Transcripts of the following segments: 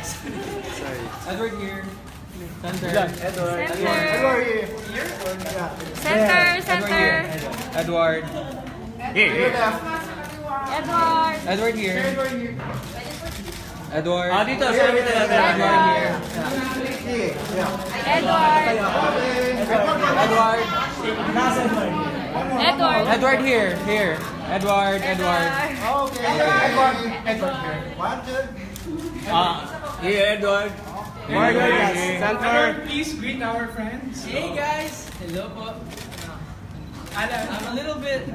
Sorry. Edward here. Center. Edward. Center. Edward here. Center. Edward. Here. Edward. Edward here. Edward. Ah, dito. Edward here. Edward. Edward. Edward. Edward here. Edward. Okay. Edward here. 1, 2. Here, Edward. Center. Please greet our friends. Hey guys. Hello po. Alan. I'm a little bit.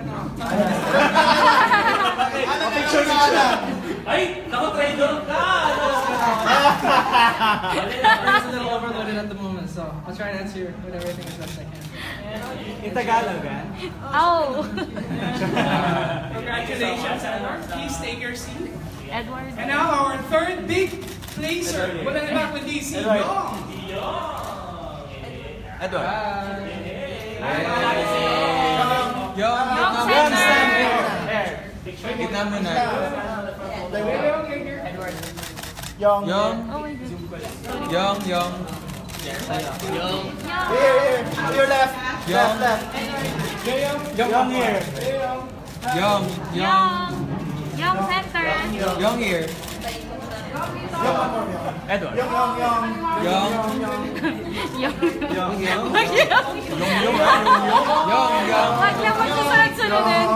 Picture na Alan. Ay, nako-trader ka! I'm just a little overloaded at the moment, so I'll try and answer with everything as best I can. In Tagalog, eh? Oh. Congratulations, Edward. Please take your seat. Edward. And now our third big placer. Walang iba kundi si Yong. Edward. Yong Center. Gitna mo na. Young. Yong. Oh my God. Yong. Here. To your left. Young. Left. Young here. Yong. Young center. Yong here. Edward. Young. Yong. Young. Wag na magsusunod-sunodin.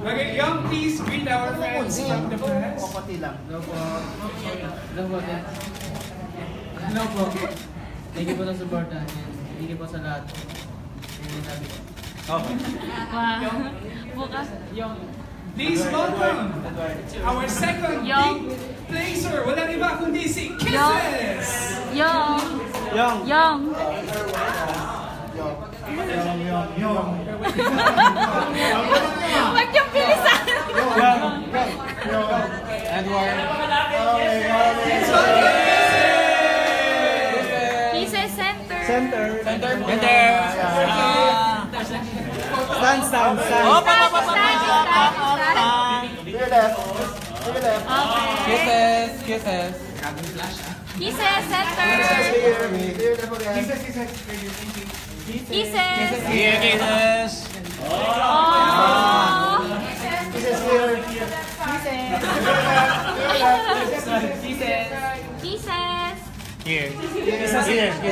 Okay, Yong, please greet our friends from the press. Konti lang. Hello po. Thank you po sa suporta. Thank you po sa lahat. Okay. Wow. Bukas. Please welcome our second Yong. big placer. Walang iba kundi si Kisses. Young. Wag yung bilisan. Edward. Pieces center. Center. Stand. Stand. To your left. Okay. Kisses. Pieces center. Here. Again. Pieces. Here, Jesus. Oh. Pieces here. Pieces. Here. Jesus. Pieces here.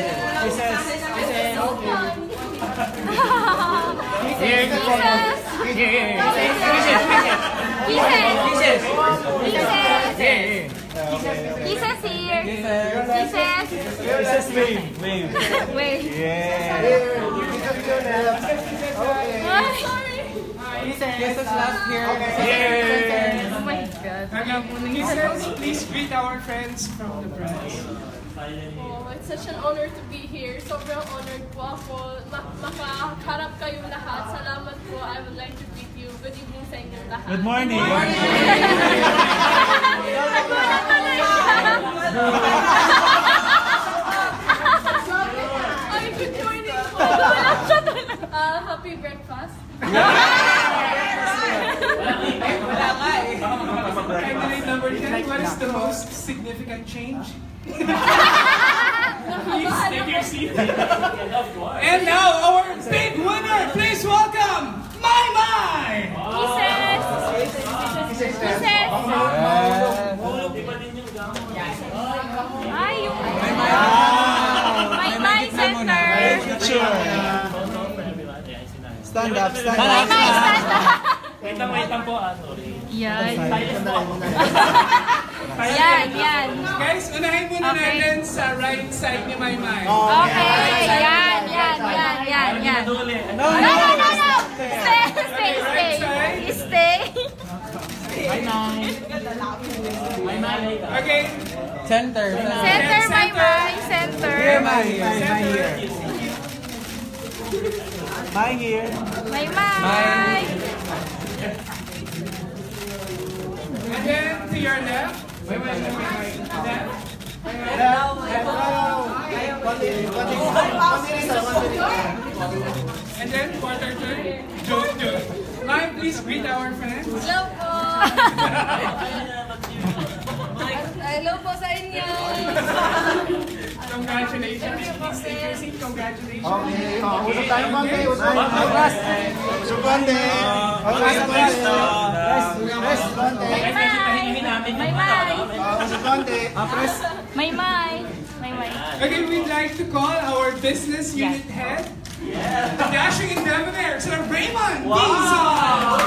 Jesus, wave. Wait. Yeah. Here. Pieces to your left. Okay. Kisses last here. Yeah. Oh my God. Kisses, please greet our friends from the press. Oh, it's such an honor to be here. Sobrang honored po ako. Makaharap kayong lahat. Salamat po. I would like to greet you. Good evening sa inyong lahat. Good morning. Ay, good morning po. Happy breakfast. Candidate number 10, what is the most significant change? Please take your seat. And now, our big winner, please welcome Mai. Pieces. Ay, yung May center. Stand up. May stand up. Wait lang po, sorry. Yan. Yan. Guys, unahin muna natin sa right side ni Mai. Okay, yan. No. Stay. Okay. Center. Center, center. Bye here. May. And then to your left. Left. And then quarter turn. Joke. Mai, please greet our friends. Hello po. I Hello po sa inyo. Congratulations. Please take your seat. Congratulations. Okay, usap tayo konti. Usap konti. Press konti. Usap konti. Press. May. Okay, we'd like to call our business unit head, the dashing and debonair, Sir Raymond Dizon.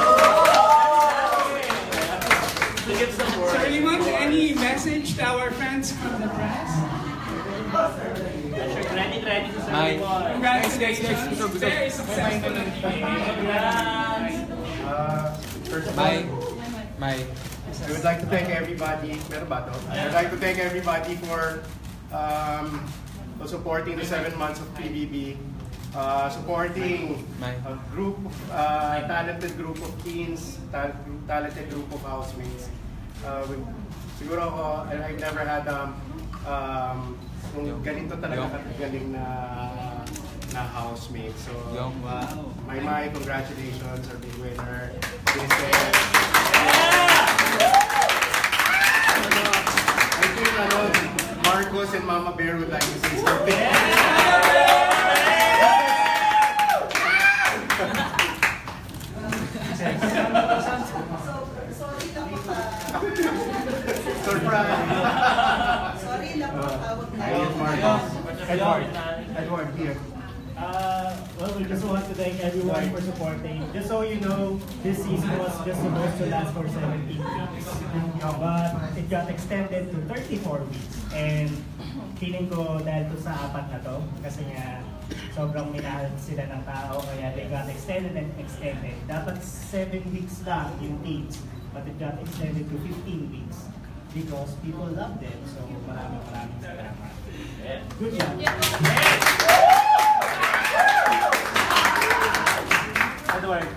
Sir Raymond, any message to our friends from the press? Ready to Hi. Congratulations. Very successful. First of all, My. I would like to thank everybody. Meron ba to? I would like to thank everybody for supporting the 7 months of PBB, supporting a group, talented group of teens, talented group of housemates. Siguro ako, I've never had kung ganito talaga kagaling na housemate. So, my congratulations, our big winner. I think Marcos and Mama Bear would like to say something. Surprise! Sorry lang po, tawag na. Edward, here. Well, we just want to thank everyone for supporting. Just so you know, this season was just supposed to last for 17 weeks. But it got extended to 34 weeks. And feeling ko dahil to sa apat na to, kasi nga sobrang minahal sila ng tao, kaya they got extended and extended. Dapat 7 weeks lang yung teams, but it got extended to 15 weeks because people love them. So maraming salamat. Good job. Edward.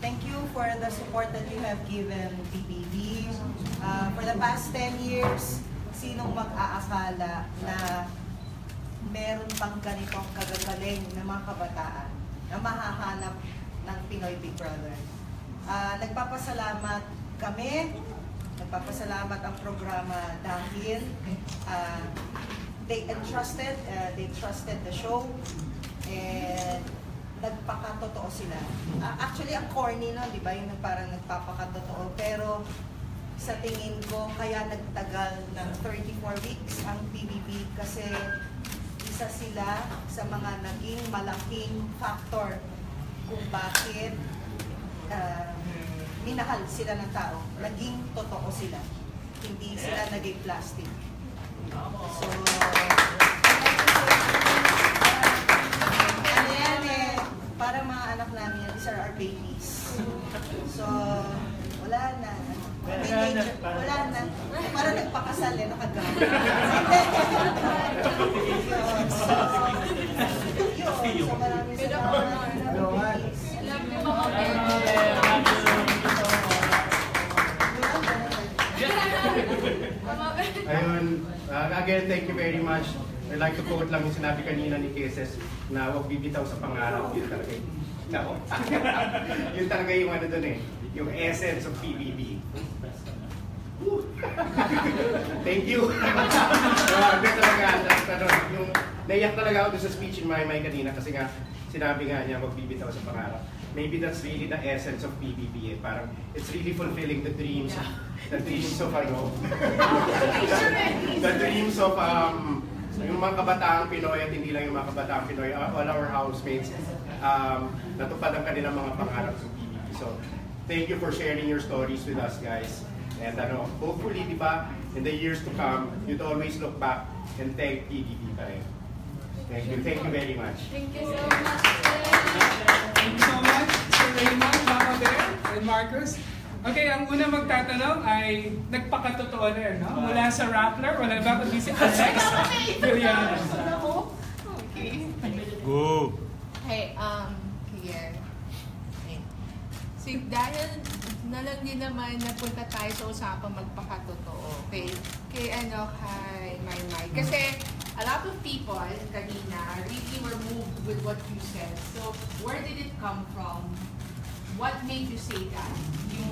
Thank you for the support that you have given PBB. For the past 10 years, sinong mag-aakala na meron pang ganitong kagagaling ng mga kabataan na mahahanap ng Pinoy Big Brother. Nagpapasalamat kami, nagpapasalamat ang programa dahil they trusted the show, and nagpakatotoo sila. Actually, ang corny no, di ba? Yung parang nagpapakatotoo. Pero sa tingin ko, kaya nagtagal ng 34 weeks ang PBB kasi isa sila sa mga naging malaking factor kung bakit minahal sila ng tao. Naging totoo sila. Hindi sila naging plastic. So, para mga anak namin, these are our babies. So, wala na. Wala na. Parang nagpakasal eh, nakagamit. So, maraming salamat. Ayun, again, thank you very much. I'd like to quote lang yung sinabi kanina ni Keses na huwag bibitaw sa pangarap. Yun talaga yung, yun talaga yung ano dun eh, yung essence of PBB. Thank you. Yung naiyak talaga ako dun sa speech in my kanina kasi nga sinabi nga niya huwag bibitaw sa pangarap. Maybe that's really the essence of PBB eh. Parang it's really fulfilling the dreams of the dreams of yung mga kabataang Pinoy at hindi lang yung mga kabataang Pinoy, all our housemates, natupad ang kanilang mga pangarap sa PBB. So, thank you for sharing your stories with us, guys. And hopefully, di ba, in the years to come, you'd always look back and thank PBB pa rin. Thank you very much. Thank you so much. Thank you so much, Sir Raymond, Mama Bear, and Marcos. Okay, ang una magtatanong ay nagpakatotoo rin, no? Mula sa Rappler, wala ba kundi si Alex Villanueva. Okay. Go! Hey, here. Dahil na lang din naman napunta tayo sa usapang magpakatotoo. Okay? Kay Maymay. Kasi a lot of people kanina really were moved with what you said. So, where did it come from? what made you say that? Yung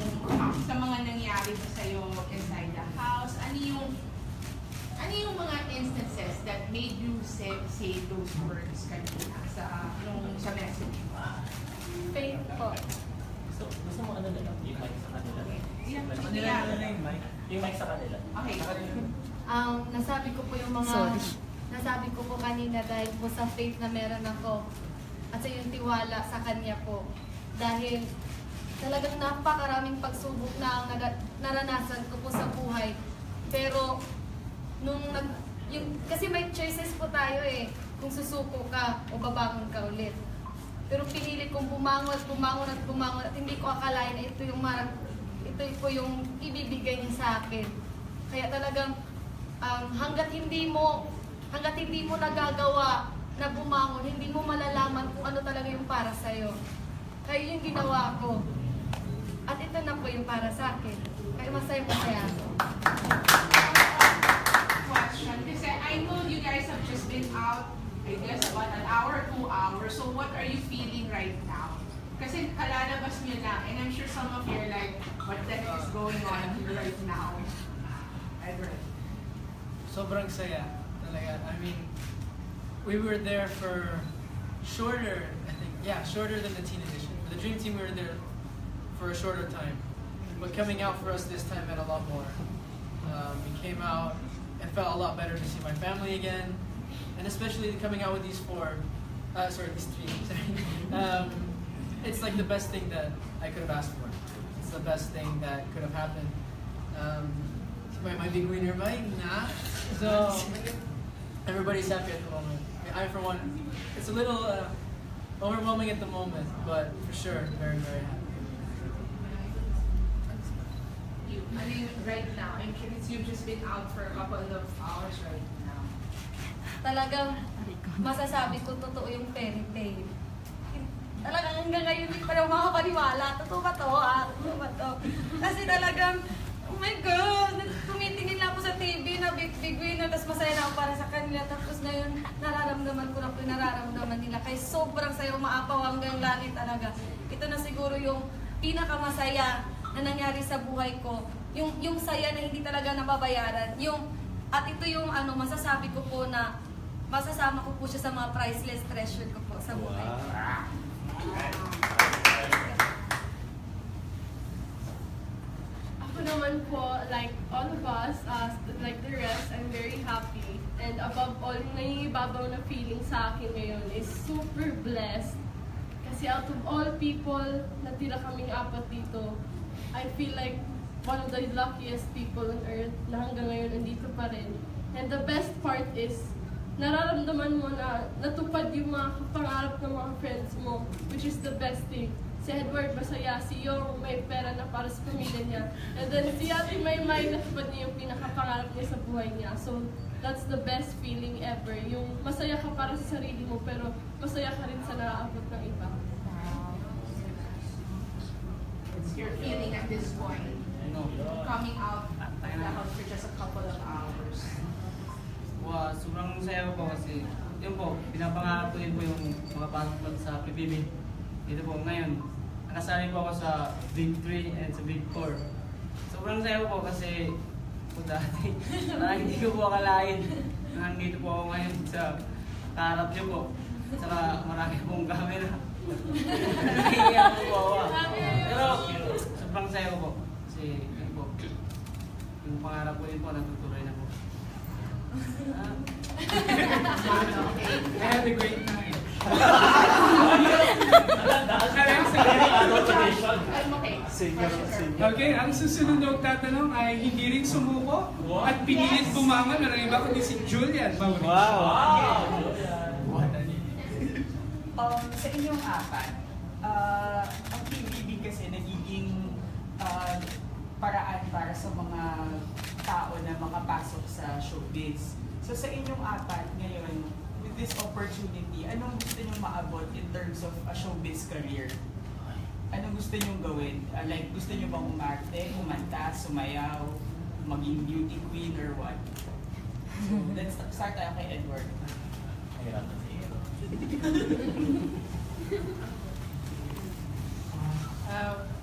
sa mga nangyari ba sa'yo inside the house, ano yung mga instances that made you say those words kanina sa message? Faith po. So, gusto mo ano nila? Yung mic sa kanila? Yung mic? Yung mic sa kanila. Okay. Nasabi ko po yung mga nasabi ko po kanina dahil po sa faith na meron ako at sa yung tiwala sa kanya po. Dahil talagang napakaraming pagsubok na ang naranasan ko po sa buhay. Pero kasi may choices po tayo eh, kung susuko ka o babangon ka ulit. Pero pinili kong bumangon at hindi ko akalain na ito po yung ibibigay niya sa akin. Kaya talagang hanggat hindi mo nagagawa na bumangon, hindi mo malalaman kung ano talaga yung para sa'yo. Kaya yung ginawa ko. At ito na po yung para sa akin. Kaya masaya ako. Question, kasi I know you guys have just been out, I guess about an hour, 2 hours. So what are you feeling right now? Kasi kalalabas nyo lang, and I'm sure some of you are like, what the heck is going on here right now? Edward. Sobrang saya talaga. I mean, we were there for shorter than the teen edition. For the Dream Team, we were there for a shorter time. But coming out for us this time meant a lot more. We came out and felt a lot better to see my family again. And especially coming out with these three. It's like the best thing that I could have asked for. It's the best thing that could have happened. My big winner, nah. So everybody's happy at the moment. I for one, it's a little overwhelming at the moment, but for sure, very, very happy. I mean, right now, I'm curious, you've just been out for a couple of hours right now. Talagang masasabi ko totoo yung fairy tale. Talagang hanggang ngayon hindi pa rin makapaniwala. Totoo ba to? Totoo ba to? Kasi talagang, oh my God, tumitingin lang ako sa TV na big winner, tapos masaya na ako para sa kanila. Tapos ngayon, nararamdaman ko na po yung nararamdaman nila. Kaya sobrang saya, umaapaw hanggang langit talaga. Ito na siguro yung pinakamasaya na nangyari sa buhay ko. Yung saya na hindi talaga nababayaran. At ito yung masasabi ko po na masasama ko po siya sa mga priceless treasure ko po sa buhay. Ako naman po, like all of us, like the rest, I'm very happy. And above all, yung nangingibabaw na feeling sa akin ngayon is super blessed. Kasi out of all people, natira kaming 4 dito, I feel like one of the luckiest people on earth na hanggang ngayon nandito pa rin. And the best part is, nararamdaman mo na natupad yung mga pangarap ng mga friends mo, which is the best thing. Si Edward masaya, si Yong may pera na para sa pamilya niya. And then si Ate Maymay, natupad niya yung pinakapangarap niya sa buhay niya. So, that's the best feeling ever. Yung masaya ka para sa sarili mo, pero masaya ka rin sa naaabot ng iba. What's your feeling at this point? Coming out of the house for just a couple of hours. Wow, sobrang saya po kasi yun po, pinapangarap ko din po yung makapasok sa PBB. Dito po ngayon, nakasali po ako sa Big 3 and sa Big 4. Sobrang saya po kasi po dati, hindi ko po akalain na nandito po ako ngayon sa kaharap niyo po. Saka marami pong camera. Nahihiya po ako. Pero sobrang saya po kasi yun po, yung pangarap ko din po natutuloy na po. I had a great time. Okay, ang susunod na tatanong ay hindi rin sumuko at pinilit bumangon na iba kundi si Julian Mauricio. Wow! Sa inyong 4, ang PBB kasi nagiging paraan para sa mga tao na makapasok sa showbiz. So sa inyong 4 ngayon, with this opportunity, anong gusto nyo maabot in terms of a showbiz career? Anong gusto nyo gawin? Like, gusto nyo bang umarte, kumanta, sumayaw, maging beauty queen, or what? So, let's start tayo kay Edward.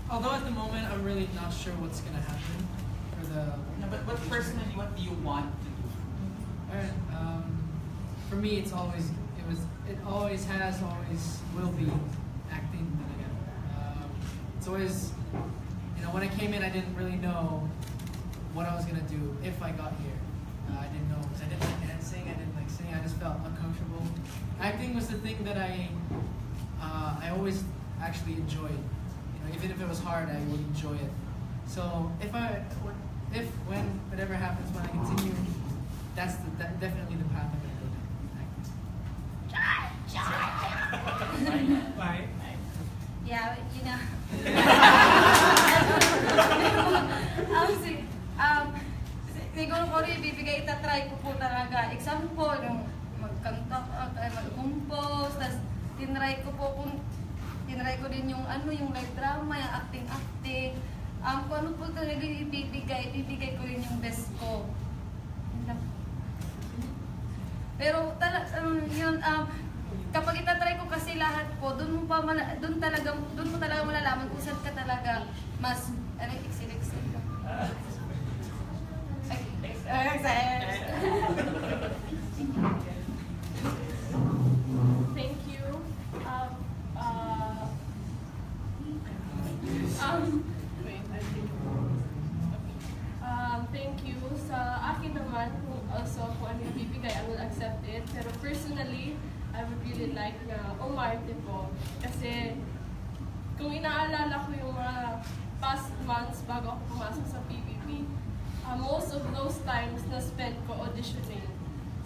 Although at the moment I'm really not sure what's gonna happen for the. No, but personally, what do you want to do? Alright, for me, it always has, always will be acting. It's always, when I came in, I didn't really know what I was gonna do if I got here. I didn't know because I didn't like dancing, I didn't like singing, I just felt uncomfortable. Acting was the thing that I always actually enjoyed. Even if it was hard, I would enjoy it. So when whatever happens when I continue, that's definitely the path I'm gonna go down. Bye. Yeah, siguro ko rin ibibigay, itatry ko po talaga. Example, yung magkanta, mag-compose, tapos tinry ko din yung yung live drama, yung acting. Kung ano po talaga ibibigay ko rin yung best ko. Pero yun, kapag itatry ko kasi lahat po, doon mo talaga malalaman kung saan ka talaga mas excel. Thank you. Thank you. Sa akin naman, kung ano yung bibigay, I will accept it. Pero personally, I would really like na umarte po. Kasi kung inaalala ko yung mga past months bago ako pumasok sa PBB, most of those times na spend ko auditioning.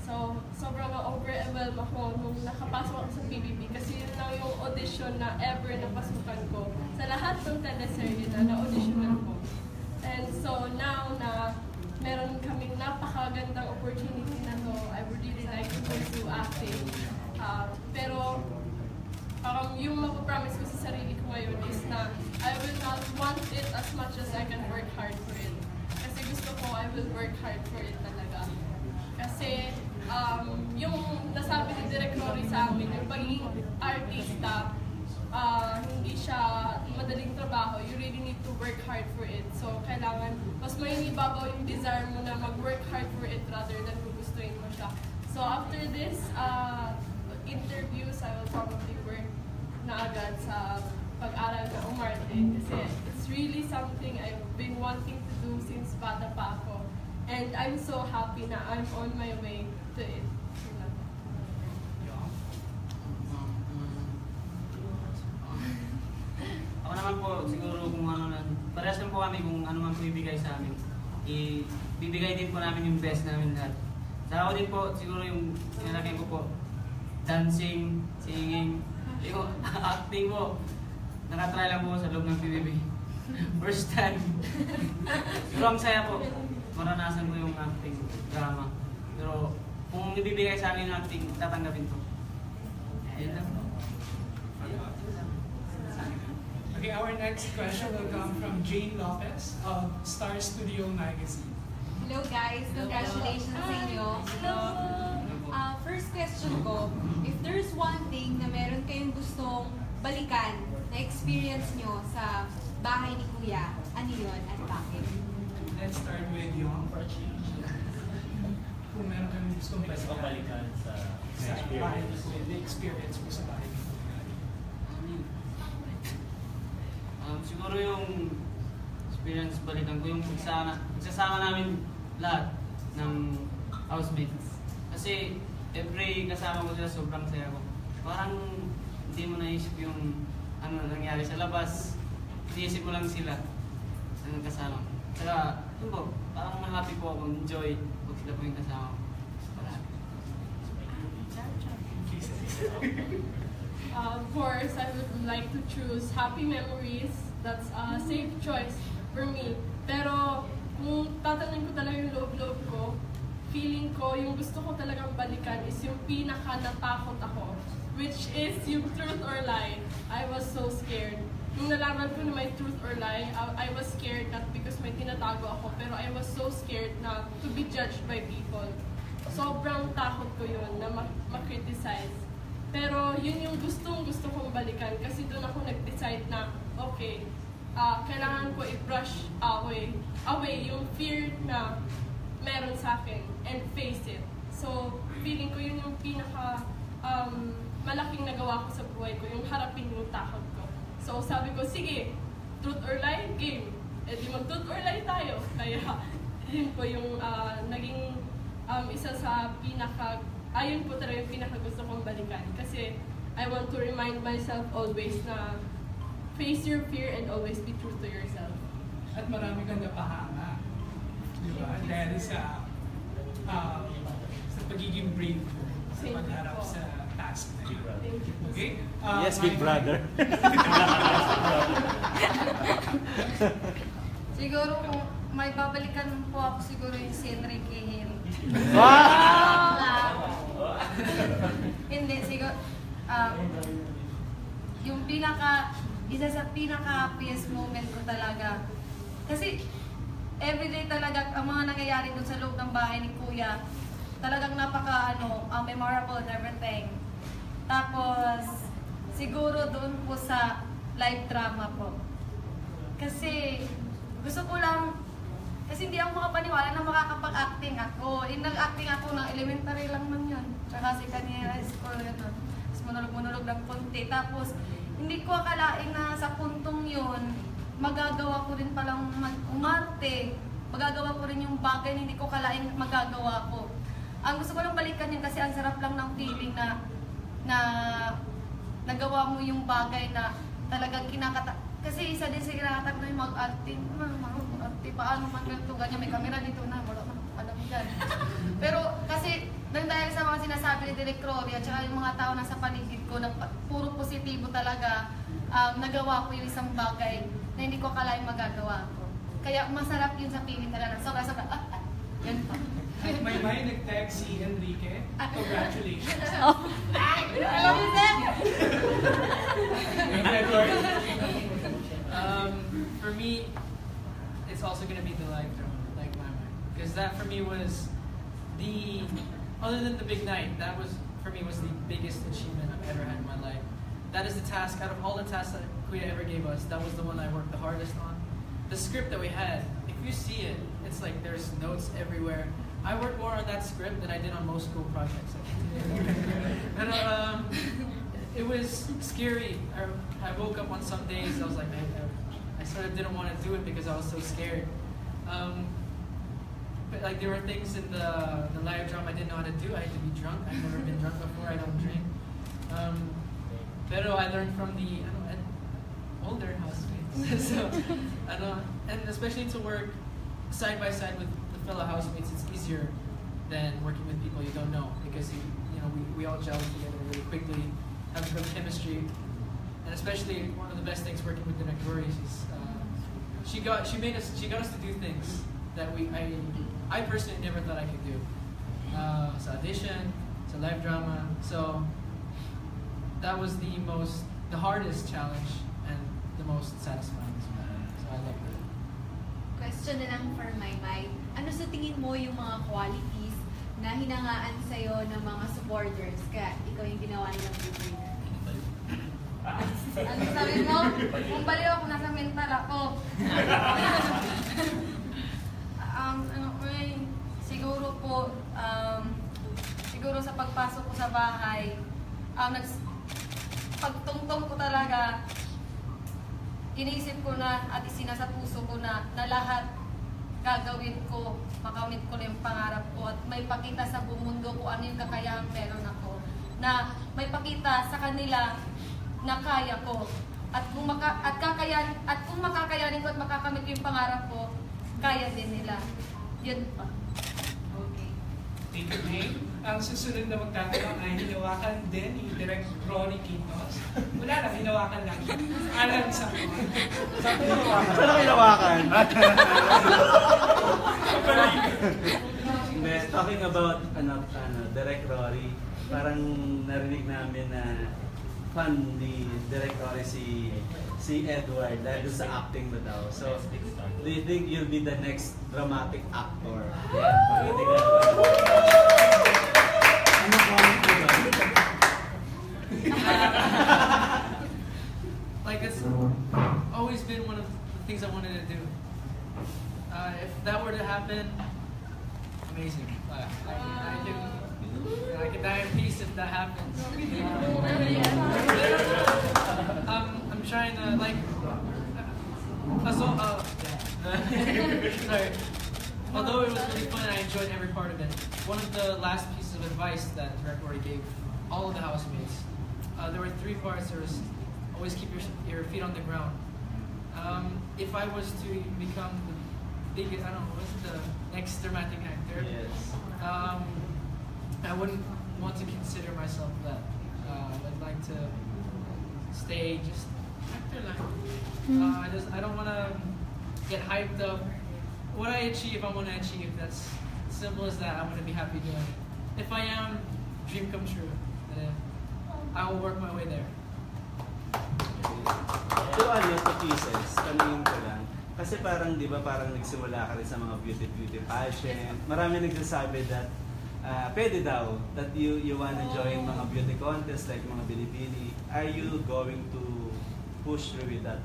So, sobrang overwhelmed ako nung nakapasok ako sa PBB kasi yun lang yung audition na ever napasukan ko. Sa lahat ng teleserye na na-auditionan ko. And so, now na meron kaming napakagandang opportunity na to, I would really like to pursue acting. Pero, yung mapapromise ko sa sarili ko ngayon is na I will not want it as much as I can work hard for it. Kasi gusto ko, I will work hard for it talaga. Kasi, yung nasabi ni Direk Rory sa amin, yung pagiging artista, hindi siya madaling trabaho. You really need to work hard for it. So, kailangan, mas may inibabaw yung desire mo na mag-work hard for it rather than gugustuhin mo siya. So, after this interviews, I will probably work na agad sa pag-aral na umarte. Kasi it's really something I've been wanting to do since bata pa ako. And I'm so happy na I'm on my way to it. Ako naman po, siguro kung parehas lang po kami kung ano man po ibigay sa amin. Ibibigay din po namin yung best namin lahat. Sa ako din po, siguro yung nilagay ko po, dancing, singing, yung acting po. Nakatry lang po sa loob ng PBB. First time. Pero ang saya po, maranasan ko yung acting drama. Pero kung ibibigay sa akin yung acting, tatanggapin ko. Ayun lang po. Okay, our next question will come from Jane Lopez of Star Studio Magazine. Hello guys, congratulations sa inyo. First question ko, if there's one thing na meron kayong gustong balikan na experience nyo sa bahay ni Kuya, ano yun at bakit? Let's start with Yong for a change. Kung meron kayong gustong balikan sa bahay ni Kuya, the experience mo sa bahay ni Kuya. Siguro yung experience balikan ko yung pagsasama namin lahat ng housemates. Kasi every kasama ko sila sobrang saya ko. Parang hindi mo naisip yung ano nangyari sa labas. Iniisip mo lang sila ang kasama. Saka yun po, parang happy po ako, enjoy pag sila po yung kasama ko. Of course, I would like to choose happy memories. That's a safe choice for me. Pero kung tatanungin ko talaga yung loob-loob ko, feeling ko yung gusto ko talagang balikan is yung pinaka-natakot ako, which is yung truth or lie. I was so scared. Nung nalaman ko na may truth or lie, I was scared not because may tinatago ako, pero I was so scared na to be judged by people. Sobrang takot ko yun na ma-criticize. Pero yun yung gusto kong balikan kasi doon ako nag-decide na, okay, kailangan ko i-brush away yung fear na meron sa akin and face it. So, feeling ko yun yung pinaka malaking nagawa ko sa buhay ko, yung harapin yung takot ko. So, sabi ko, sige, truth or lie, game. E di mag-truth or lie tayo. Kaya, yun po yung naging isa sa ayun po talaga yung pinaka gusto kong balikan. Kasi, I want to remind myself always na face your fear and always be true to yourself. At marami kang napahanga. Diba? Dahil sa pagiging brave mo sa pagharap sa task na yun. Okay? Yes, Big Brother. Siguro kung may babalikan po ako siguro yung si Enrique Hill. Hindi, siguro yung isa sa pinaka-happiest moment ko talaga. Kasi everyday talaga ang mga nangyayari doon sa loob ng bahay ni Kuya, talagang memorable and everything. Tapos, siguro doon po sa live drama po. Kasi, gusto ko lang, kasi hindi ako makapaniwala na makakapag-acting ako. Nag-acting ako ng elementary lang man yun. Tsaka si kanina high school, gano'n. Tapos monolog ng konti. Tapos, hindi ko akalain na sa puntong yun, magagawa ko rin palang umarte. Magagawa ko rin yung bagay na hindi ko kalain magagawa ko. Ang gusto ko lang balikan yun kasi ang sarap lang ng feeling na nagawa mo yung bagay na talagang kasi isa din sa kinakatak na yung mag-acting. Paano man ganito, ganyan, may camera dito na, wala man alam dyan. Pero kasi dahil sa mga sinasabi ni Direk Rory at saka yung mga tao nasa paligid ko na puro positibo talaga, nagawa ko yung isang bagay na hindi ko akalain magagawa ko. Kaya masarap yun sa feeling talaga. Sobra-sobra, yan pa. May nag-text si Enrique. Congratulations. I love you, Zach! For me, it's also going to be the live drama, like my mind. Because that for me was other than the big night, that was, for me, was the biggest achievement I've ever had in my life. That is the task, out of all the tasks that Kuya ever gave us, that was the one I worked the hardest on. The script that we had, if you see it, it's like there's notes everywhere. I worked more on that script than I did on most school projects. And, it was scary. I woke up on some days, I was like, I sort of didn't want to do it because I was so scared. But like there were things in the live drama I didn't know how to do. I had to be drunk. I've never been drunk before. I don't drink. Pero I learned from the older housemates. So, and especially to work side by side with the fellow housemates, it's easier than working with people you don't know because we all gel together really quickly, have good chemistry, and especially one of the best things working with the Victorias is she got us to do things that I personally never thought I could do. Sa audition, sa live drama, so that was the hardest challenge and the most satisfying. So I love it. Question na lang for my. Ano sa tingin mo yung mga qualities na hinangaan sa'yo ng mga supporters kaya ikaw yung ginawa nilang winner? Ano sabi mo? Kung baliw ako, nasa mental ako. Siguro po, siguro sa pagpasok ko sa bahay, pagtungtong ko talaga, iniisip ko na at isinasa puso ko na lahat gagawin ko, makamit ko na yung pangarap ko at may pakita sa buong mundo kung ano yung kakayahang meron ako. Na may pakita sa kanila na kaya ko. At kung makakayanin ko at makakamit ko yung pangarap ko, kaya din nila. Yun pa. Okay. Thank you, Jane. Ang susunod na magtatanong ay hinawakan din ni Direk Rory Quitos. Wala lang, hinawakan lang. Alam sa mga. Saan hinawakan? Talking about Direk Rory, parang narinig namin na fan ni Direk Rory si Edward dahil sa acting mo daw. So, do you think you'll be the next dramatic actor? Like it's always been one of things I wanted to do. If that were to happen, amazing. I can die in peace if that happens. I'm trying to sorry. Although it was really fun and I enjoyed every part of it, one of the last pieces of advice that Director Rory gave all of the housemates, there were 3 parts. There was always keep your feet on the ground. If I was to become the biggest, I don't know, what's the next dramatic actor? Yes. I wouldn't want to consider myself that. I'd like to stay just actor line. I don't want to get hyped up. What I achieve, I want to achieve. That's simple as that. I want to be happy doing it. If I am, dream come true. I will work my way there. To pieces, tanungin ko lang. Kasi parang, di ba, parang nagsimula ka rin sa mga beauty pageant. Marami nagsasabi that pwede daw that you wanna join mga beauty contests like mga Bilibili. Are you going to push through with that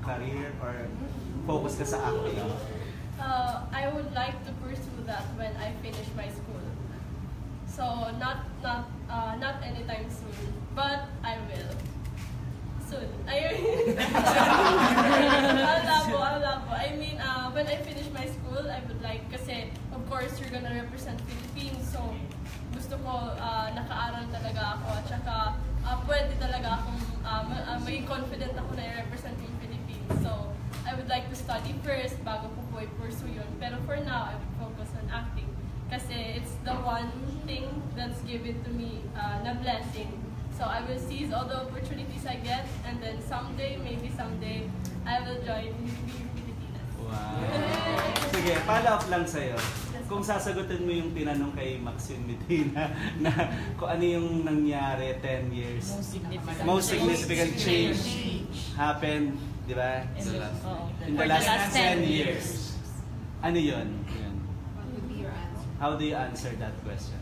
career or focus ka sa acting? I would like to pursue that when I finish my school. So not anytime soon, but I will. Soon. I mean, when I finish my school, I would like, kasi of course you're gonna represent Philippines, so gusto ko nakaaral talaga ako at saka pwede talaga akong maging confident ako na i-represent yung Philippines. So I would like to study first bago ko po i-pursue yun. Pero for now, I would focus on acting kasi it's the one thing that's given to me na blessing. So I will seize all the opportunities I get, and then maybe someday, I will join Pilipinas. Wow! Sige, follow up lang sa'yo. Kung sasagutin mo yung tinanong kay Maxine Medina na kung ano yung nangyari 10 years, most significant change happened, di ba? In the last 10 years. Ano yun? How do you answer that question?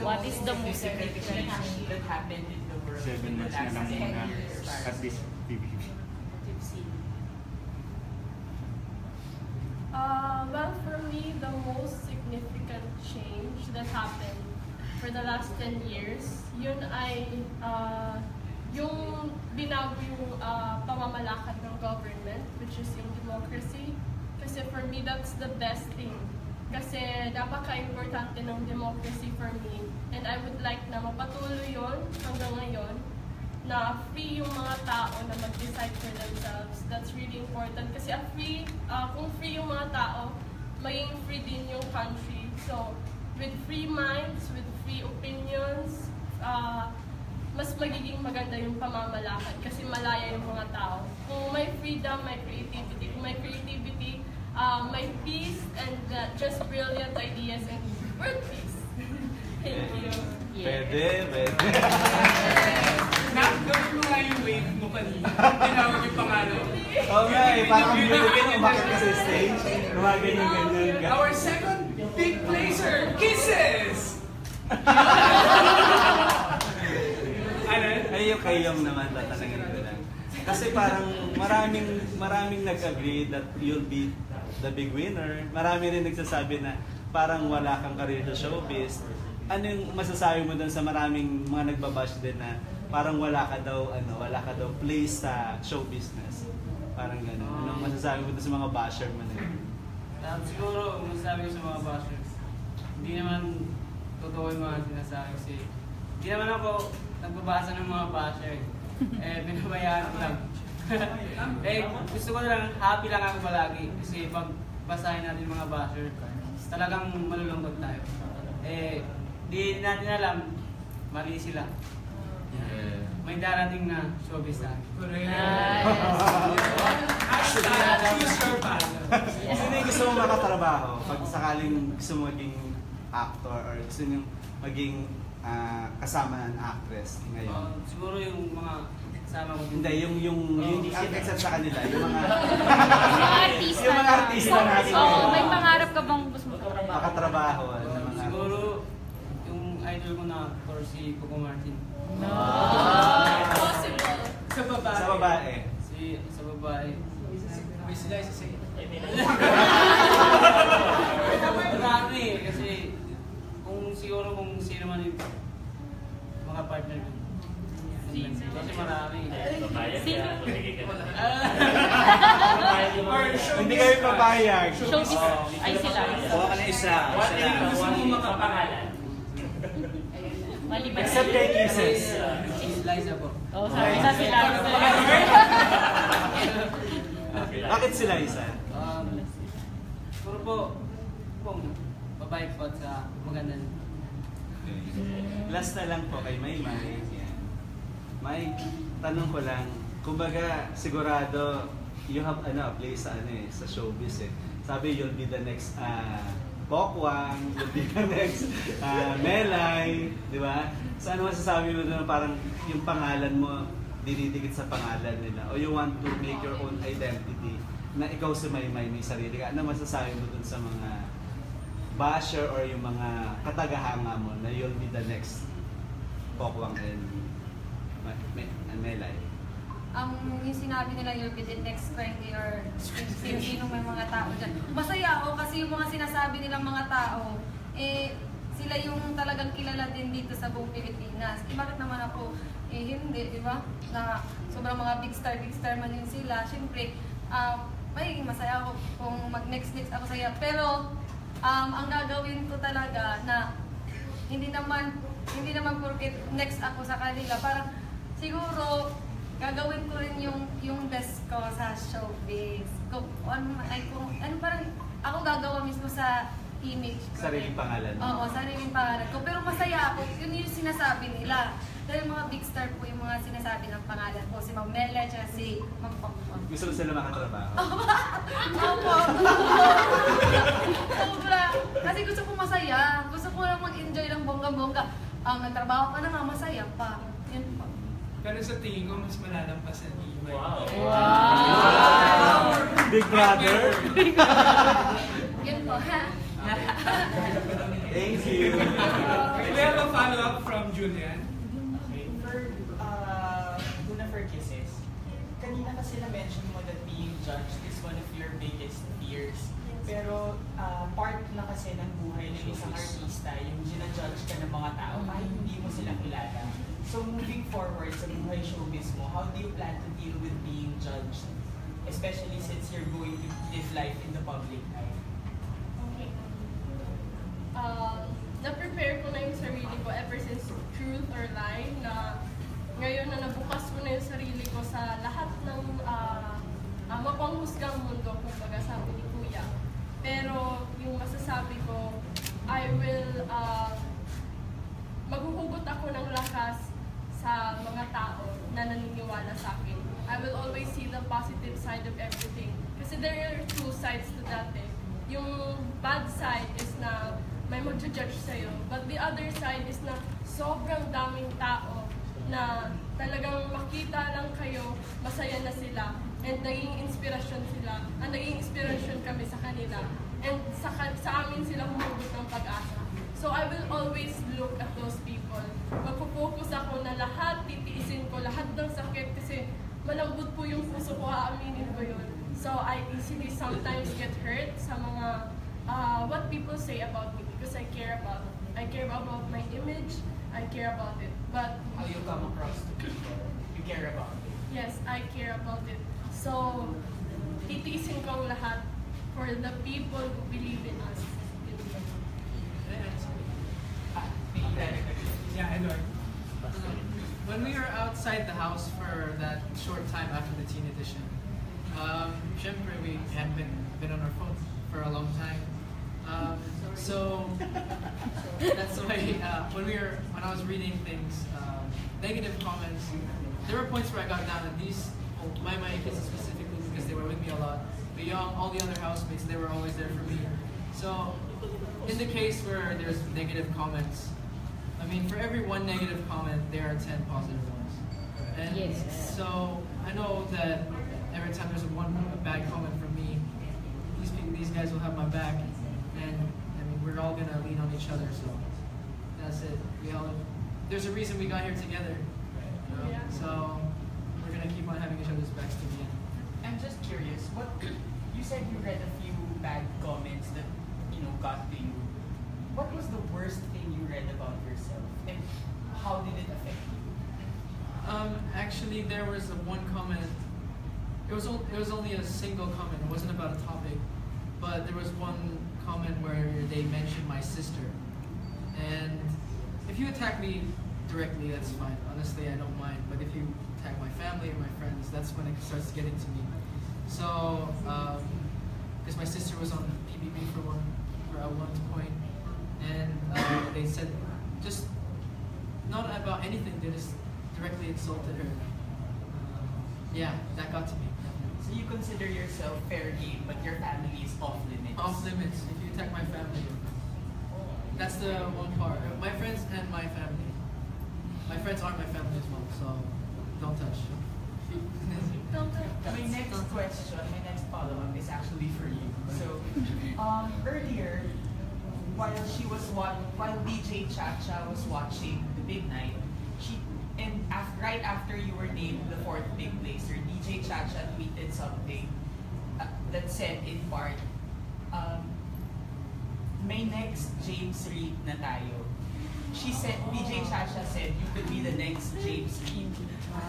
What is the most significant change that happened in the world? 7 months na lang muna at this BBB. Well, for me, the most significant change that happened for the last 10 years, yun ay yung binago yung pamamalakad ng government, which is yung democracy. Kasi for me, that's the best thing. Kasi napaka-importante ng democracy for me. And I would like na mapatuloy yun hanggang ngayon, na free yung mga tao na mag-decide for themselves. That's really important. Kasi kung free yung mga tao, maging free din yung country. So, with free minds, with free opinions, mas magiging maganda yung pamamalakad kasi malaya yung mga tao. Kung may freedom, may creativity. Kung may creativity, may peace and just brilliant ideas and world peace. Thank you. Pwede. Gawin mo nga yung wave mo kanina. Tinawag yung pangalan. Oo nga eh, parang Philippine, umakit ka sa stage. Lumagay yung ganyan ka. Our second big placer, Kisses! Ay, yung kayong naman, tatanungin ko lang. Kasi parang maraming nag-agree that you'll be the big winner. Marami rin nagsasabi na parang wala kang career sa showbiz. Ano yung masasabi mo dun sa maraming mga nagbabash din na parang wala ka daw place sa show business? Parang gano'n. Anong masasabi mo dun sa mga basher mo na yun? Siguro, masasabi ko sa mga bashers, hindi naman totoo yung mga sinasabi kasi hindi naman ako nagbabasa ng mga basher. Binabayaan ko lang. Gusto ko lang, happy lang ako palagi kasi pag basahin natin mga basher, talagang malulungkot tayo. Di natin alam, mali sila. May darating na showbiz na. Sino yung gusto mong makatrabaho pag sakaling gusto mo maging actor or gusto nyo maging kasama ng actress ngayon? Siguro yung mga kasama ko. Hindi, yung except sa kanila, yung mga artista. Yung mga artista natin. May pangarap ka bang gusto mo makatrabaho? Siguro yung idol ko na actor si Coco Martin. Possible. Sa babae. Sa babae. babae. May sila isa marami kasi siguro kung sino man yung mga partner ko. Kasi marami. Sino? Hindi kayo papayag. Showbiz. Ay, sila. Kuha ka na isa. Gusto mo makapangalan? Maliban. Except kay Kisses. Si Liza po. Oh, sorry. Sa sila. Bakit sila isa? Puro po, babae po at sa maganda. Last na lang po kay Maymay. May tanong ko lang, kumbaga sigurado you have place sa showbiz eh. Sabi you'll be the next Pokwang, you'll be the next Melay, di ba? So ano masasabi mo doon, parang yung pangalan mo dinidikit sa pangalan nila, o you want to make your own identity na ikaw si Maymay may sarili ka. Ano masasabi mo doon sa mga basher or yung mga katagahanga mo na you'll be the next Pokwang and Melay? Yung sinabi nila you'll be the next trendy or sino may mga tao dyan. Masaya ako kasi yung mga sinasabi nilang mga tao, sila yung talagang kilala din dito sa buong Pilipinas. Bakit naman ako, hindi, di ba? Na sobrang mga big star man yun sila. Siyempre, magiging masaya ako kung mag-next ako saya. Pero, ang gagawin ko talaga na hindi naman porket next ako sa kanila, parang siguro gagawin ko rin yung best ko sa showbiz. Parang ako gagawa mismo sa image ko. Sariling pangalan. Oo, sariling pangalan ko. Pero masaya ako, yun yung sinasabi nila. Dahil mga big star po yung mga sinasabi ng pangalan ko. Si Ma'am Mela, tsaka si Ma'am Pongpong. Gusto mo sila makatrabaho? Opo. Sobra. Kasi gusto ko masaya. Gusto ko lang mag-enjoy ng bongga-bongga. Nagtrabaho ka na nga, masaya pa. Yun po. Pero sa tingin ko, mas malalampasan ni Imay. Wow! Big brother? Yun po, ha? Thank you. We have a follow-up from Julian. For Kisses, kanina kasi na-mention mo that being judged is one of your biggest fears. Pero part na kasi ng buhay ng isang artista, yung ginajudge ka ng mga tao kahit hindi mo sila kilala. So moving forward sa buhay showbiz mo, how do you plan to deal with being judged? Especially since you're going to live life in the public eye. Okay. Na-prepare ko na yung sarili ko ever since Truth or Lie na ngayon na nabukas ko na yung sarili ko sa lahat ng mapanghusgang mundo, kumbaga sabi ni Kuya. Pero yung masasabi ko, I will maghuhugot ako ng lakas sa mga tao na naniniwala sa akin. I will always see the positive side of everything. Kasi there are two sides to that eh. Yung bad side is na may mag-judge sa'yo. But the other side is na sobrang daming tao na talagang makita lang kayo, masaya na sila, and naging inspirasyon sila, naging inspirasyon kami sa kanila, and sa amin sila humugot ng pag-asa. So I will always look at those people. Magpo-focus ako na lahat, titiisin ko, lahat ng sakit, kasi malambot po yung puso ko, aaminin ko yun. So I easily sometimes get hurt sa mga what people say about me, because I care about my image, I care about it. But how you come across to people, you care about it. Yes, I care about it. So, titiisin ko ang lahat for the people who believe in us. Yeah, Edward. When we were outside the house for that short time after the teen edition, syempre we hadn't been on our phone for a long time. So that's why when I was reading things, negative comments, there were points where I got down, and my kids specifically, because they were with me a lot. But all the other housemates, they were always there for me. So in the case where there's negative comments, I mean, for every one negative comment, there are 10 positive ones. And so I know that every time there's a bad comment from me, these guys will have my back, and I mean, we're all gonna lean on each other. So that's it. There's a reason we got here together. You know? So we're gonna keep on having each other's backs to the end. I'm just curious, what you said you read a few bad comments that, you know, got to you. What was the worst thing you read about yourself, and how did it affect you? Actually, there was one comment. It was only a single comment. It wasn't about a topic, but there was one comment where they mentioned my sister. And if you attack me directly, that's fine. Honestly, I don't mind. But if you attack my family or my friends, that's when it starts getting to me. So, because my sister was on PBB at one point, and they said just not about anything. They just directly insulted her. Yeah, that got to me. So you consider yourself fair game, but your family is off limits. Off limits. If you attack my family, that's the one part. My friends and my family. My friends aren't my family as well, so don't touch. My next question, my next follow-up is actually for you. So, earlier, while DJ Chacha was watching the big night, right after you were named the 4th big placer, DJ Chacha tweeted something that said in part, may next James Reid na tayo. She said, DJ Chacha said, you could be the next James Reid.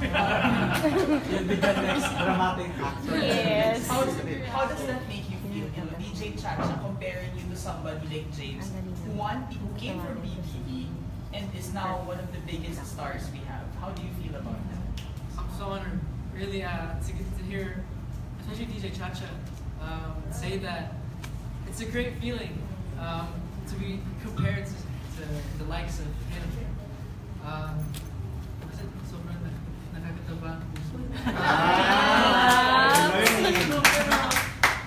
You'll be the next dramatic actor. Yes. How does that make you feel? You know, DJ Chacha comparing you to somebody like James, who came from BBB and is now one of the biggest stars we have. How do you feel about that? I'm so honored, really, to hear, especially DJ Chacha, say that. It's a great feeling to be compared to the likes of him. Was it sobrang nakakataba?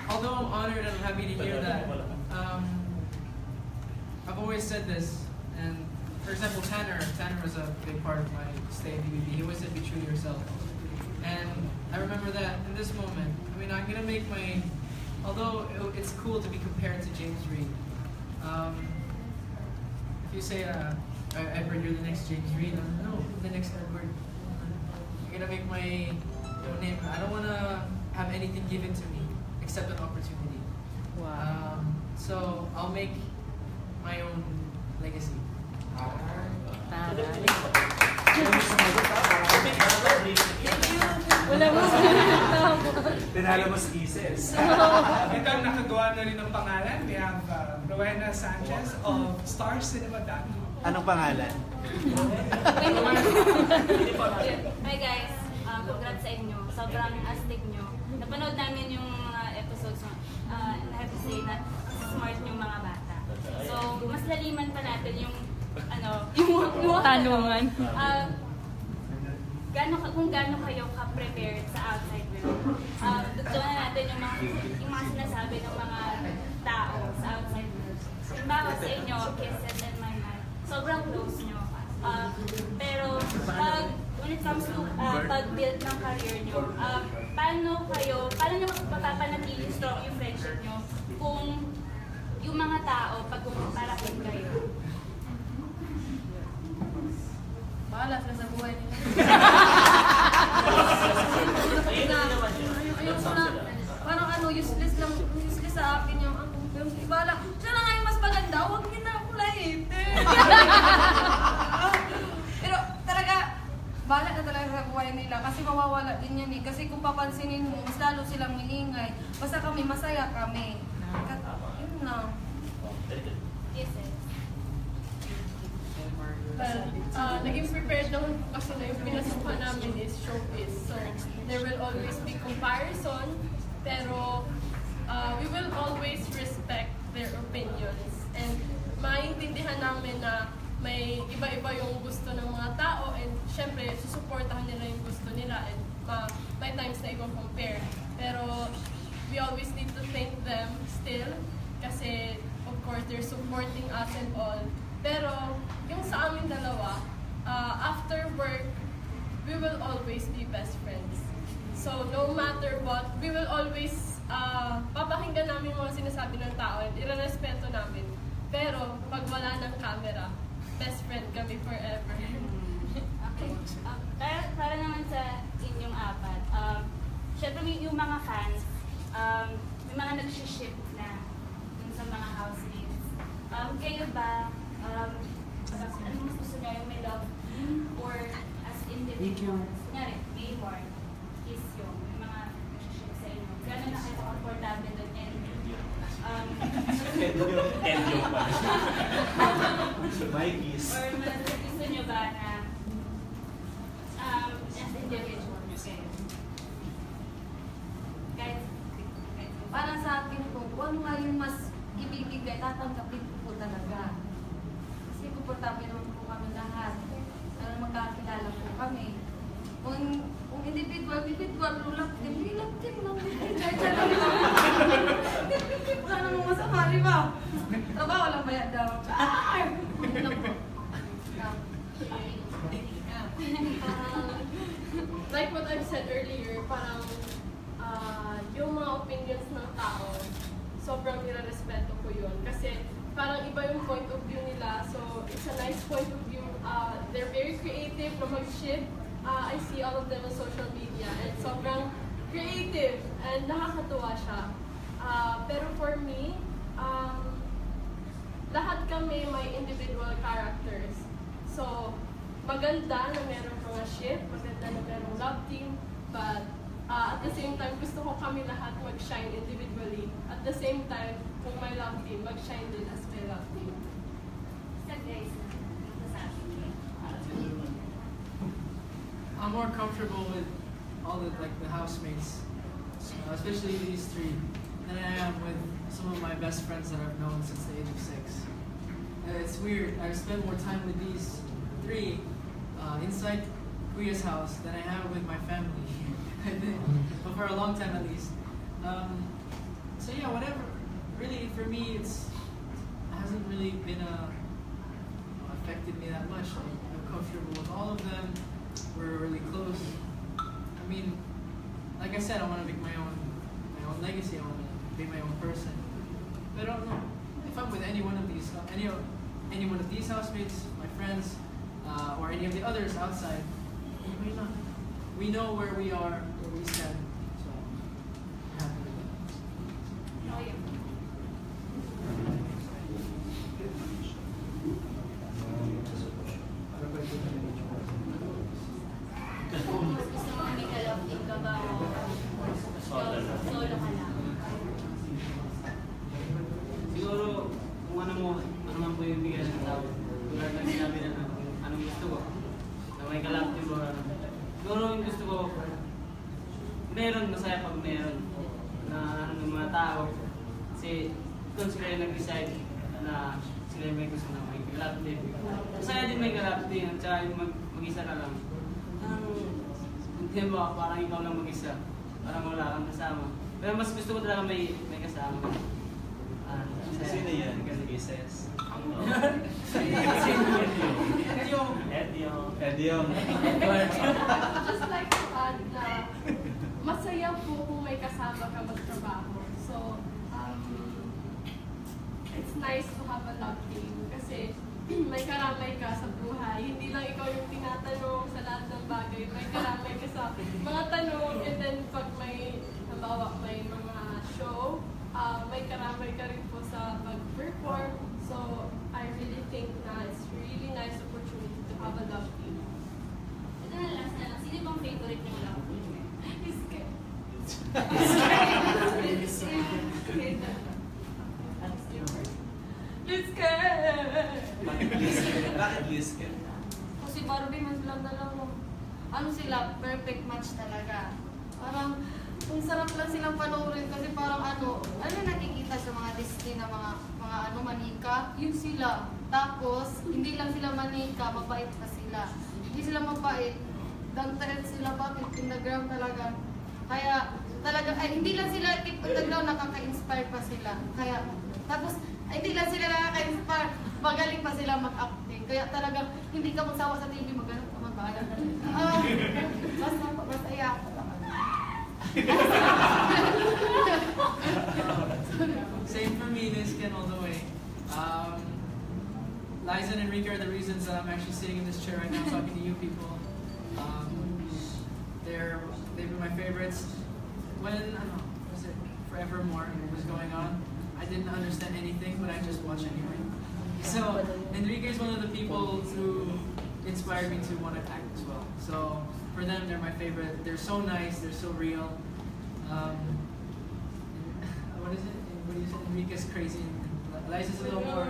Although I'm honored and I'm happy to hear that, I've always said this, and for example, Tanner was a big part of my stay at BBB. He always said, be true to yourself. And I remember that in this moment. I mean, I'm going to make my, although it's cool to be compared to James Reid, if you say, Edward, you're the next James Reid, no, the next Edward. I'm going to make my own name. I don't want to have anything given to me except an opportunity. Wow. So I'll make my own legacy. Wala mo Tinalo mo si Isis. Ito ang nakagawa na rin ng pangalan. We have Rowena Sanchez of Star Cinema. Anong pangalan? Hi guys, congrats sa inyo. Sobrang astig nyo. Napanood namin yung mga episodes. I have to say na smart yung mga bata. So, mas laliman pa natin yung yung tanungan. Kung gaano kayo ka-prepared sa outside world. Doon na natin yung mga sinasabi ng mga tao sa outside world. Halimbawa sa inyo, Kisses and My Mind, sobrang close nyo. Pero when it comes to pag-build ng career nyo, paano nyo mapapanatili strong yung friendship nyo kung yung mga tao pag-kumparahin kayo? Bahala sila sa buhay nila. Parang useless sa akin yung bahala. Siya na nga yung mas maganda, huwag niyo na ako lahitin. Pero talaga, bahala na talaga sa buhay nila kasi mawawala din yan eh. Kasi kung papansinin mo, mas lalo silang maingay. Basta kami, masaya kami. Yun na. Yes, sir. Naging prepared lang kasi na yung pinasukan namin is showbiz. So, there will always be comparison, pero we will always respect their opinions. And maintindihan namin na may iba-iba yung gusto ng mga tao and syempre, susuportahan nila yung gusto nila and may times na i-compare. Pero we always need to thank them still kasi of course, they're supporting us and all. Pero, yung sa amin dalawa, after work, we will always be best friends. So, no matter what, we will always, papakinggan namin mga sinasabi ng tao at irerespeto namin. Pero, pag wala ng camera, best friend kami forever. Okay. Para naman sa inyong apat, syempre yung mga fans, may mga nag-ship na dun sa mga housemates. Kayo ba, ano mas gusto nyo, yung may love team or as individuals? Kunyari, may war, is yung mga nag-ship sa inyo. Gano'n na kayo komportable doon Endio pa. My kiss. or mas gusto nyo ba na as individuals? Kahit para sa akin po, kung ano nga yung mas ibibigay, tatanggapin ko po talaga. Kasi komportable naman po kami lahat. Magkakilala po kami. Kung individual, lulak din lang. Wala namang masama, di ba? Trabaho lang bayad daw. Ano lang po. Like what I've said earlier, parang yung mga opinions ng tao, sobrang nire-respeto ko yun. Kasi parang iba yung point of view nila. So, it's a nice point of view. They're very creative na mag-ship. I see all of them on social media. And sobrang creative and nakakatuwa siya. Pero for me, lahat kami may individual characters. So, maganda na meron mga ship, maganda na merong love team, but at the same time, gusto ko kami lahat mag-shine individually. At the same time, kung may love team, mag-shine din as may love team. I'm more comfortable with all the housemates, especially these three, than I am with some of my best friends that I've known since the age of 6. It's weird. I've spent more time with these three inside Kuya's house than I have with my family. But for a long time at least. So yeah, whatever. Really, for me, it hasn't really been affected me that much. I'm comfortable with all of them. We're really close. I mean, like I said, I want to make my own legacy. I want to be my own person. But I don't know if I'm with any one of these housemates, my friends, or any of the others outside. We may not. We know where we are, where we stand. So I'm happy with that. Oh, yeah. Kung mas gusto mo may ka-love team ka ba o solo ka lang? Siguro, kung ano man po yung bigyan ng tao. Tulad na sinabi na anong gusto ko. Na may ka-love team or ano. Siguro yung gusto ko, meron, masaya pag meron. Na ng mga tao. Kasi kung sila yung nag-decide na sila yung may gusto na may ka-love team. Masaya din may ka-love team at saka yung mag-isa ka lang. Hindi mo, parang ikaw lang mag-isa. Parang wala kang kasama. Pero mas gusto ko talaga may kasama. Sino yan? Kisses? Edyong. Just like to add na masaya po kung may kasama ka magtrabaho. So, it's nice to have a love team kasi may karamay ka sa buhay. Hindi lang ikaw yung tinatanong sa lahat ng bagay. May karamay ka sa mga tanong and then pag may, halimbawa, may mga show, may karamay ka rin po sa pag-perform. So, I really think na it's really nice opportunity to have a love team. Ito na last na lang. Sino bang favorite yung love team? Iske. Liske! Bakit Liske? Kasi Barbie man silang dalawa. Ano sila? Perfect match talaga. Parang, kung sarap lang silang panoorin kasi parang ano nakikita sa mga Disney na mga manika, yun sila. Tapos, hindi lang sila manika, mabait pa sila. Hindi sila mabait, dantayan sila, bakit? In the ground talaga. Kaya, talaga, hindi lang sila tip on the ground, nakaka-inspire pa sila. Kaya, tapos, hindi lang sila nakaka-inspire, magaling pa sila mag-acting. Kaya talagang, hindi ka magsawa sa TV, magano'n ka magbahala. Basta iyak. Same for me, this can all the way. Liza and Enrique are the reasons that I'm actually sitting in this chair right now talking to you people. They've been my favorites when was it Forevermore was going on, I didn't understand anything, but I just watched anyway. So Enrique is one of the people who inspired me to want to act as well. So for them, they're my favorite. They're so nice. They're so real. What is it? What do you say? Enrique's crazy. Liza's a little more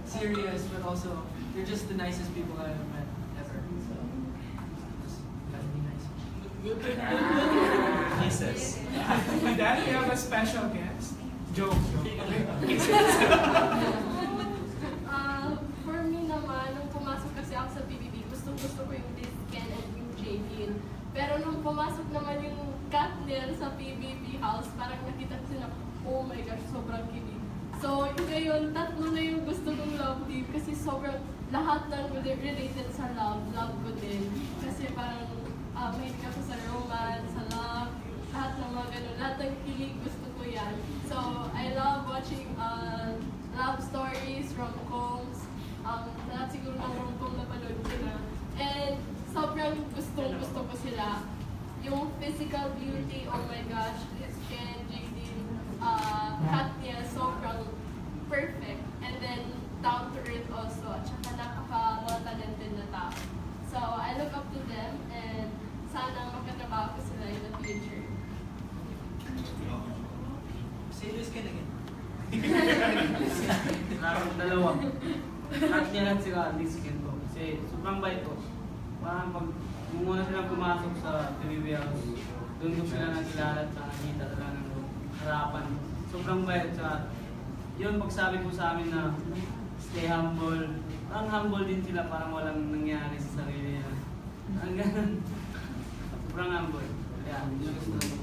serious, but also they're just the nicest people I've ever met ever. So just gotta be nice. Kisses. With that, we have a special guest. Joke. For me naman, nung pumasok kasi ako sa PBB, gusto ko yung Liz Ken and yung Jaylin. Pero nung pumasok naman yung Katniel sa PBB house, parang nakita ko sila, oh my gosh, sobrang kilig. So, ngayon, tatlo na yung gusto kong love team kasi sobrang lahat ng related sa love ko din. Kasi parang mahilig ako sa romance, sa love, lahat ng mga ganun, lahat ng kilig gusto ko yan. So, I love watching love stories, rom-coms, lahat siguro ng rom-com na panood ko na. And sobrang gusto ko sila. Yung physical beauty, oh my gosh, Liz Ken, Jaylin, Katniel, sobrang perfect. And then, down to earth also. At saka napaka-talented na tao. So, I look up to them and sana makatrabaho ko sila in the future. Say Liz Ken again. Dalawa. Katniel at sila Liz Ken ko. Kasi sobrang bait ko. Parang pag muna silang pumasok sa PBB house, doon ko sila nakilala at nakita talaga ng harapan. Sobrang bait sa yun pagsabi ko sa amin na stay humble. Parang humble din sila, parang walang nangyari sa sarili nila. Ang ganun. Sobrang humble. Kaya, yun gusto ko.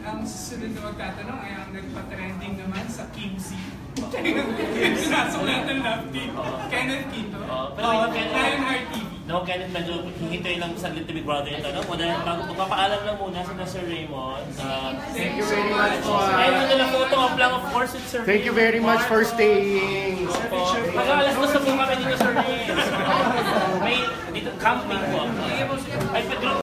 Ang susunod na magtatanong ay ang nagpa-trending naman sa Kimsey. Sinasulat ng love team. Kenneth Quito. Lionheart TV. No, Kenneth, medyo hintayin lang saglit to Big Brother ito. No? Bago magpapaalam lang muna sa Sir Raymond. Thank you very much po. Ayun na photo of lang, of course, with Sir Raymond. Thank you very much for staying. Pag-aalas na sa po kami dito, Sir Raymond. May dito camping po. Ay,